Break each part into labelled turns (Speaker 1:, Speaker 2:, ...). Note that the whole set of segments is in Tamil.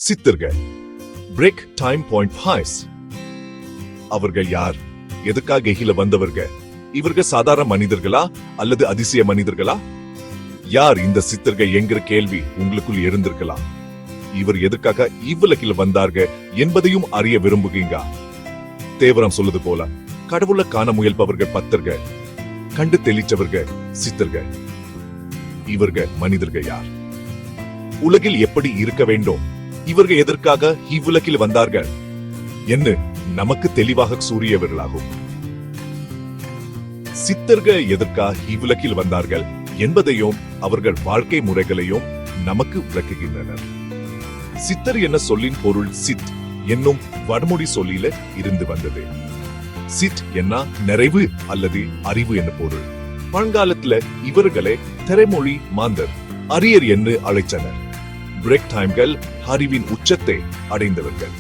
Speaker 1: சித்தர்கள் பிரேக் டைம் பாயிண்ட் ஹாய்ஸ். அவர்கள் யார்? எதுக்காக இகில வந்தவர்கள்? இவர்கள் சாதாரண மனிதர்களா அல்லது அதிசய மனிதர்களா? யார் இந்த சித்தர்கள் என்கிற கேள்வி உங்களுக்குள் எழுந்திருக்கலாம். இவர் எதுக்காக இவ்வுலகில் வந்தார்கள் என்பதையும் அறிய விரும்புகிறீங்க. தேவரம் சொல்லுது போல, கடவுளை காண முயல்பவர்கள் பக்தர்கள், கண்டு தெளிச்சவர்கள் சித்தர்கள். இவர்கள் மனிதர்கள் யார்? உலகில் எப்படி இருக்க வேண்டும்? இவர்கள் எதற்காக இவ்வுலகில் வந்தார்கள் என்று நமக்கு தெளிவாக கூறியவர்களாகும். சித்தர்கள் எதற்காக இவ்வுலகில் வந்தார்கள் என்பதையும் அவர்கள் வாழ்க்கை முறைகளையும் நமக்கு விளக்குகின்றனர். சித்தர் என சொல்லின் பொருள் சித் என்னும் வடமொழி சொல்லில இருந்து வந்தது. சித் என்ன நிறைவு அல்லது அறிவு என பொருள். பழங்காலத்துல இவர்களை திரைமொழி மாந்தர், அரியர் என்று அழைத்தனர். பிரேக் டைம்கள் அறிவின் உச்சத்தை அடைந்தவர்கள்.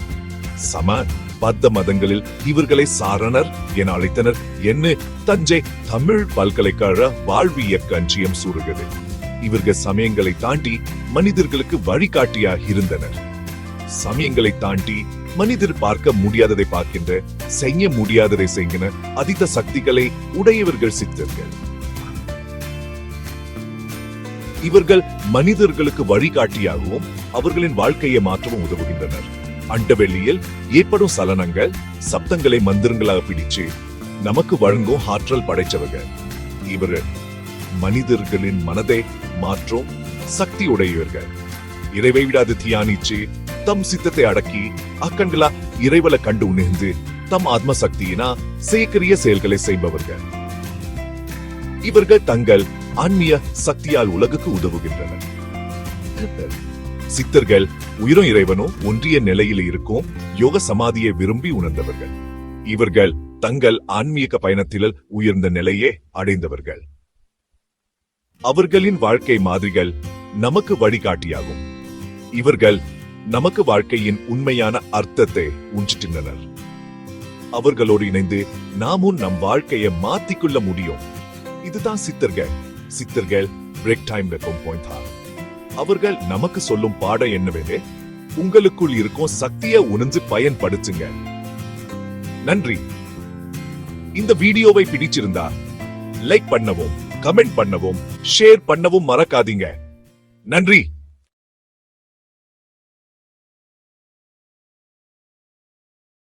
Speaker 1: சம பத்த மதங்களில் இவர்களை சாரணர் என அழைத்தனர் என்று தஞ்சை தமிழ் பல்கலைக்கழக வாழ்வியற் கஞ்சியம் கூறுகிறது. இவர்கள் சமயங்களை தாண்டி மனிதர்களுக்கு வழிகாட்டியாக இருந்தனர். சமயங்களை தாண்டி மனிதர் பார்க்க முடியாததை பார்க்கின்ற, செய்ய முடியாததை செய்கிற அதிக சக்திகளை உடையவர்கள் சித்தர்கள். இவர்கள் மனிதர்களுக்கு வழிகாட்டியாகவும் அவர்களின் வாழ்க்கையை மாற்றவும் உதவுகின்றனர். அண்டவெளியில் ஏற்படும் சலனங்கள் சப்தங்களை மந்திரங்களாக பிடிச்சு நமக்கு வழங்கும் ஆற்றல் படைச்சவர்கள். இவர்கள் மனிதர்களின் மனதை மாற்றும் சக்தி உடையவர்கள். இறைவை விடாது தியானிச்சு தம் சித்தத்தை அடக்கி அக்கண்களா இறைவலை கண்டு உணர்ந்து தம் ஆத்ம சக்தியினா செயற்கரிய செயல்களை செய்பவர்கள். இவர்கள் தங்கள் ஆன்மீக சக்தியால் உலகுக்கு உதவுகின்றனர். சித்தர்கள் உயிரும் இறைவனும் ஒன்றிய நிலையில் இருக்கும் யோக சமாதியை விரும்பி உணர்ந்தவர்கள். இவர்கள் தங்கள் ஆன்மீக பயணத்தில் உயர்ந்த நிலையே அடைந்தவர்கள். அவர்களின் வாழ்க்கை மாதிரிகள் நமக்கு வழிகாட்டியாகும். இவர்கள் நமக்கு வாழ்க்கையின் உண்மையான அர்த்தத்தை உணர்த்தினர். அவர்களோடு இணைந்து நாமும் நம் வாழ்க்கையை மாத்திக்கொள்ள முடியும். இதுதான் சித்தர்கள். சித்தர்கள் பிரேக் டைம் பாயிண்ட். அவர்கள் நமக்கு சொல்லும் பாடம் என்னவென்று உங்களுக்குள் இருக்கும் சக்தியை உணர்ந்து பயன்படுத்துங்க. நன்றி. இந்த வீடியோவை பிடிச்சிருந்தா லைக் பண்ணவும், கமெண்ட் பண்ணவும், ஷேர் பண்ணவும் மறக்காதீங்க. நன்றி.